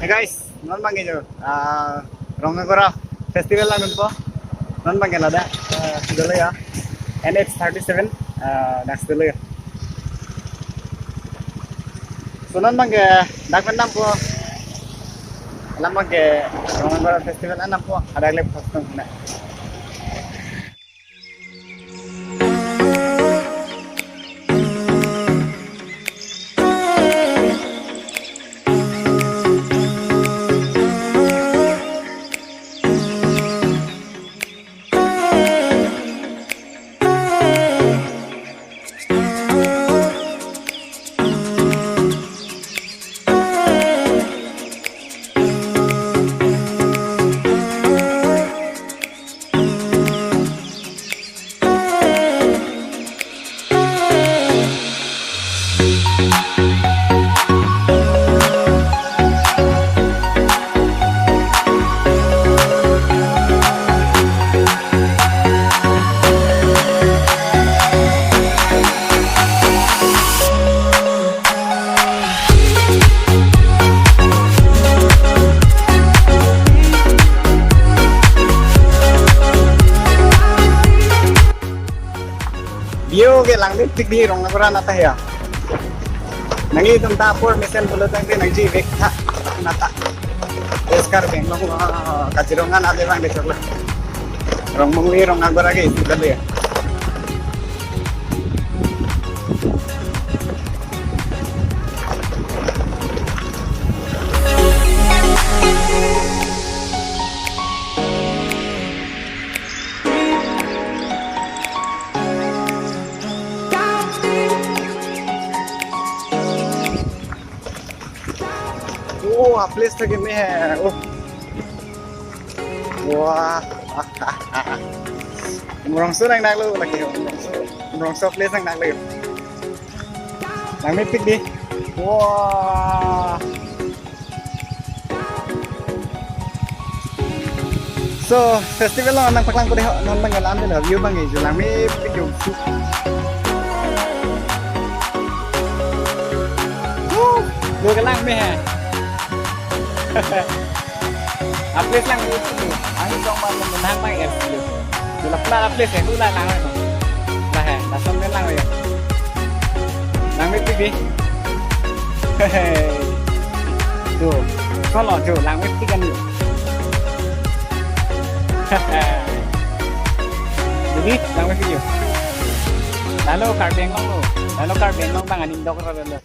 guys, non bangge jo. Rongagora festival lang po. Non bangge lada. Dulu ya. NH37 next dulu ya. So non bangge dakman nam po. Alam bangge Rongagora festival anam po. Ada lep custom na. View ke langit tik di Rongagora nata ya. Nangi tum tapor misal bulo tang din nagji vekha nata. Eskar benglo Kajirongan ade bang de chokla. Rongmungli Rongagora ke istiqlal ya. Oh, place lagi में है oh wah Murongso nang naglo lagi Murongso place nang naglo nang may pick di wah so festival lo nang paklang ko de non bang galam de view bang e lang may pick yung do cái lang में है Aplis lang itu. Ang isang menang bang ya. Jelas lah aplis ya, ulah lang itu. Lah ya, dasar lang ya. Lang itu bi. Tuh, kalau tuh lang itu kan yuk. Jadi lang itu yuk. Lalu karbengong bang aning dokter lalu.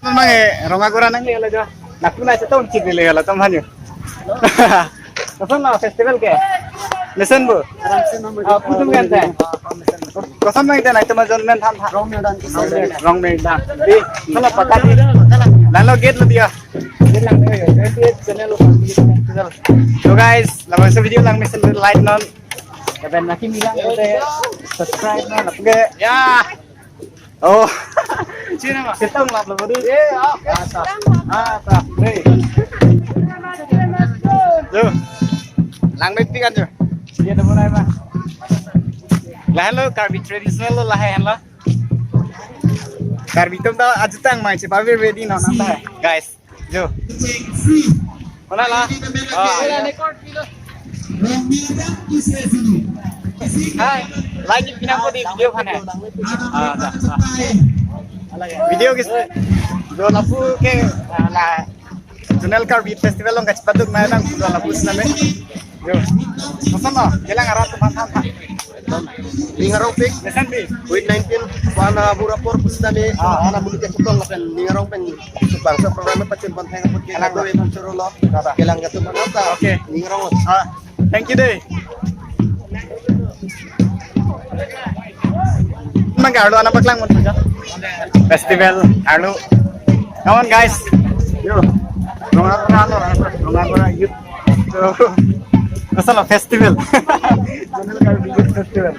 Memang Rongagora nang lihat aja. Nakuna sa taon kid nila yala tamhan yun. Kasan na festival ke? Listen bo. Putum ganda. Kasan na ita na ito majon men tham tham. Wrong me dan. Di kala pakati. Lalo gate lo dia. Gate lang niyo yun. Channel lo festival. So guys, laban sa video lang misal like non. Kaben nakimilang ite subscribe na napge. Ya. Oh. Sino ba? Sitong lap lo bodu. Ata. Hey. Yo. Lang may pikan jo. Dia ada mulai mah. Lah lo Karbi traditional lo lah lo. Karbi tum ta ajutang mai che paver ready no nanta hai. Guys, jo. Mana lah? Record kilo. Hai, lagi pinang ko di video kan hai. Video kis जो लापू के ला general car beat festival लोग कच्छ पदुक मैं नंग जो लापू सनमे जो मसन ना केला ngarat माथा था lingarong pik lesan bi COVID-19 wana burapor pusname ana mulike sutong lapen lingarong pen subang sa programa pacen bantay ngapot ke lago e surulo kelang gatu manota okay lingarong thank you deh Mangarlo anak paklang mo festival Arlo. Come on guys. Yo. Rongagora youth. So Masala festival. General Karbi youth festival.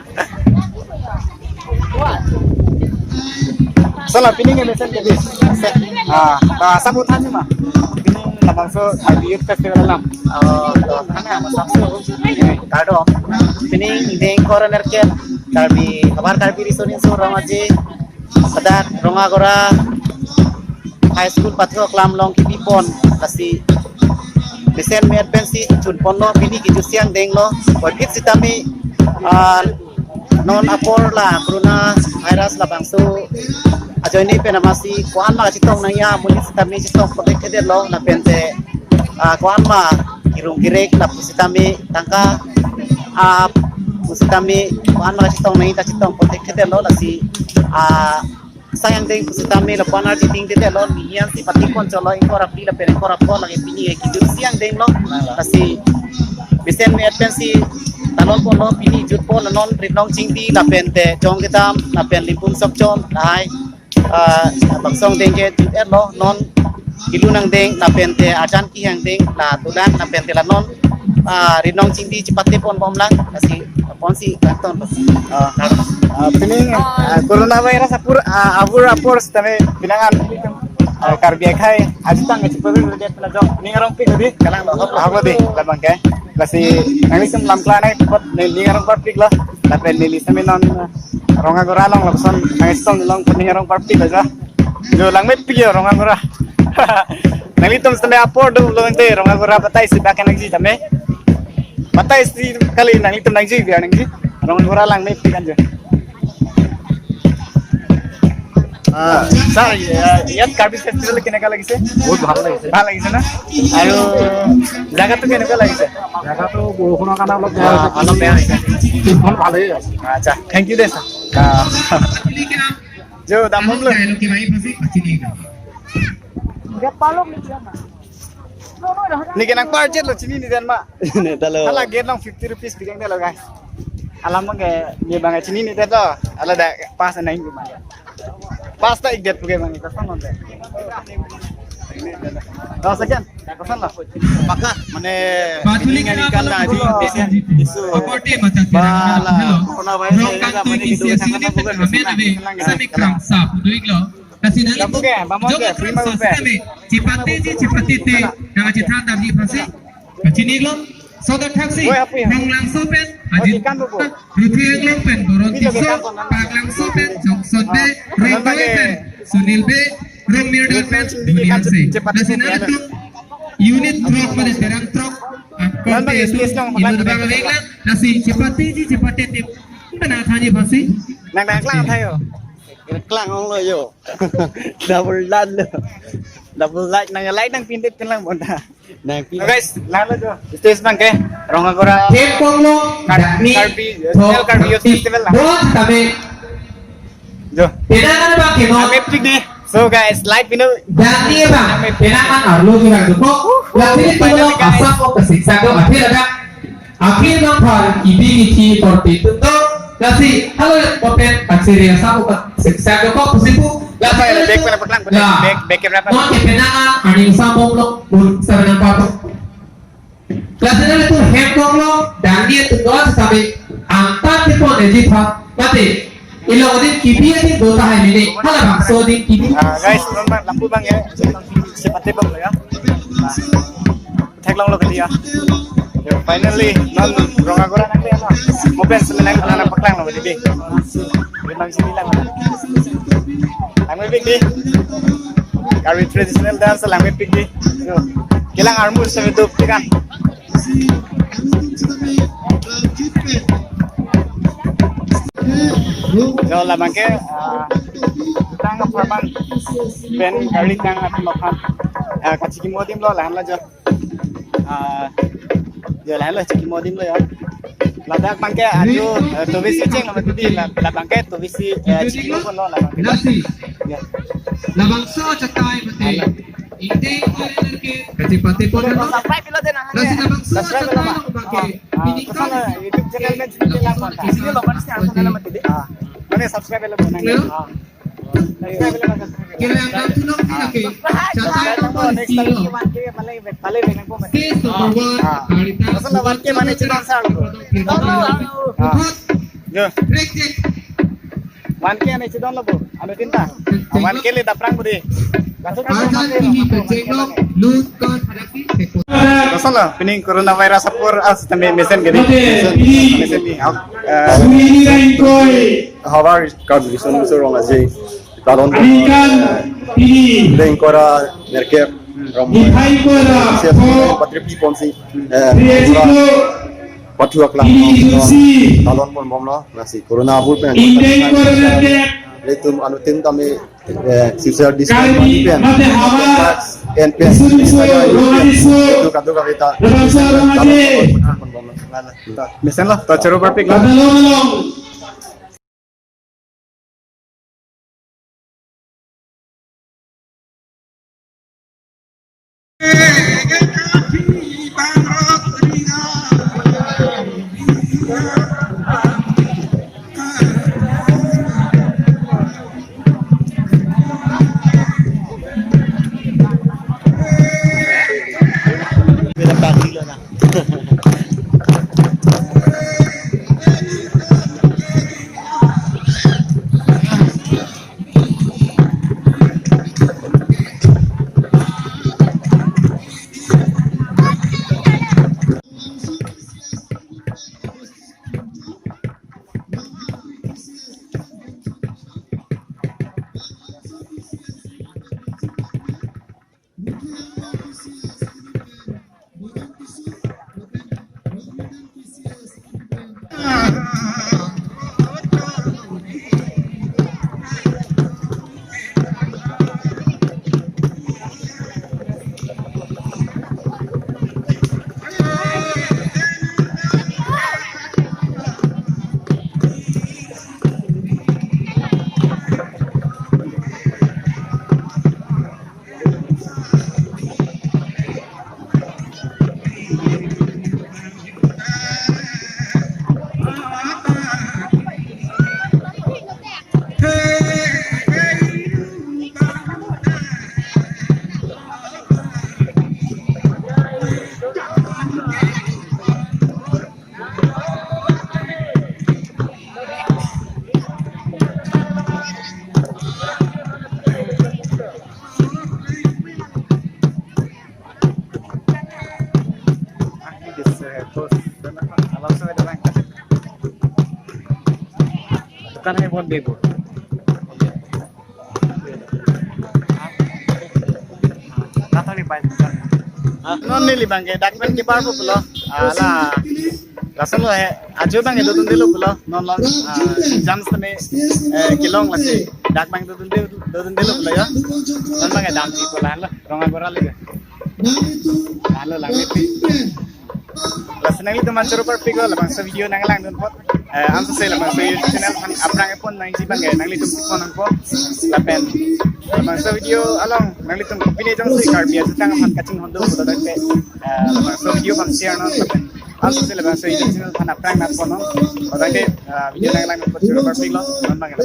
Salah pining yang mesen jadi. Sambutan mah. Pining labang so Karbi youth festival lam. Mana masakso. Kado. Pining deng coroner ken. Karbi kabar Karbi risonin so ramaje. Padat Rongagora high school patro klam long ki pon kasi besen met pensi chun pon lo pini ki siang deng lo wa phit sitami non apor la corona virus la bangso ajoni penamasi kwan ma chitong na ya muni sitami chitong protected lo la pente kwan ma kirung kirek la pusitami tangka pusitami kwan ma chitong na ita chitong protected lo la si sayang ding pusitami la kwan arti ting de lo nian si pati kon cholo ingkor api la pen ingkor apor la pini ki siang ding lo la si besen me pensi talon pon lo pini jut pon non rinong chingdi la pente chong kitam la pen limpum sok chom lai bangsong deng ke jut lo non kilu nang deng la pente ajan ki hang deng la tudan la pente la non rinong chingdi cepate pon bom lang kasi pon si kanton Pining coronavirus apur tame pinangan karbiak hai ajitang ngecipu dia pula jong ni ngarong pik di kalang lo hok di labang ke kasi nang isem lam klana pot ni ngarong parpik lo la pen ni seminon ronga gora long lapson nang istong long ni ngarong parpik aja jo lang met pik ronga gora nang itum tame apor do lo ente ronga gora batai si bakan nang ji tame batai si kali nang itum nang ji biar nang ji ronga gora lang met pik anja sir याद कार्बी फेस्टिवल केनेका লাগিছে বহুত ভাল লাগিছে না আৰু জায়গাটো কেনেকা লাগিছে জায়গাটো বৰষুণৰ কাৰণে অলপ বেয়া হৈছে কিন্তু ভালেই আছে আচ্ছা থ্যাংক ইউ দে স্যার जो दामम lo ni kenang budget lo sini ni dan mak ala get long 50 rupees bilang dia lo guys alam ke ni bang sini ni dah lo ala dah pas naik gimana pasta igdet puge bang kasan nonte oh sekian kasan lah maka mane pilingan ikan lagi isu bala corona virus ka mane kidu sangat bukan semikang sap duiglo kasi nang puge bamon ke prima rupe cipati te na cithan dabi phase kachiniglo soda taxi nang lang sopen ajit ruthi eglong pen boron tikso paglang sopen joksot be rengbe pen sunil be rong mirdot pen dunia se nasinal truk unit truk mane terang truk konte itu baga vegla nasi cepati te bana thani phasi nang klang thayo klang ong lo yo double light nang pintit kan lang bonda guys lalo jo stage bang ke ronga gora kepong lo karbi festival lah kami jo penakan ba ke no di so guys light pinu dati ba penakan arlo juga ko lagi itu asap ko kesiksa ko akhir bang par ibi ki porti to kasi halo popen kaksiria sa ko kesiksa ko pusipu apa ya back pada peklang back berapa mau kenaan ani sambung lo pun sarana patok kelasnya itu hekong lo dan dia tunggu sampai angkat itu energi pak mati ilo ini kibi ini dota ini halo bang so di kibi guys lampu bang ya cepat bang lo ya tek long lo ke dia finally non ronga gora nanti apa mobil semenang kelana peklang lo jadi memang sini lah Lang may pig di. Kari traditional dance lang may pig di. Kilang armor sa YouTube kan. So labang ke tang farman pen kari tang at makan. Kachiki modim lo lahan la jo. Jo lahan la chiki modim lo ya. Ladak bangke aju tuvisi ceng nama tadi labang ke tuvisi chiki lo pun lo labang ke. Labang so catai mati. Ide orang ke kecipati pun lo. Subscribe lo deh nasi labang so catai lo bangke. Ini kan YouTube channel में चीजें लापन था. इसलिए लोगों ने आपको नाम मत दे. मैंने सब्सक्राइब वाला बनाएंगे. Kira yang kamu tulung kita ke, catai nomor zero. Pale dengan pun. Case nomor 1. Pasal lawan ke mana cerita sahlu. Jo. Wan ke ane cerita labu. Anu tinta. Wan ke le daprang budi. Masalah, pening coronavirus apur as tame mesen gede. Mesen ni. How are you? God, we so rong aje. talon leng kora merker patripi ponsi patuak lah talon pon momno nasi corona bur pen letum anutin kami social distancing pen and pen itu kado kita Misan lo, to chero perfect lo. Kita pagi lo na. Bukan hanya buat bebo. Kata ni baik. Non ni libang ke dakmen ke bar pulo. Ala. Lasan lo hai. Ajo bang itu tundelo pulo. Non long jams ne kilong lasi. Dakmen itu tundelo pulo ya. Non bang dam di pulo halo. Ronga gora lagi. Halo langit. Lasan lagi teman seru perfect lo. Bang sa video nang lang don pot. Ang sa lamang sa YouTube channel aprang ipon nang jibang nang litum ko nang po lapen lamang sa video along nang litum pinijong sa carbia sa tang man kaching hondo ko dagte lamang sa video kan share non lapen ang sa lamang sa YouTube channel pan aprang na po no o dagte video nang lang po chiro perfect lo man mangal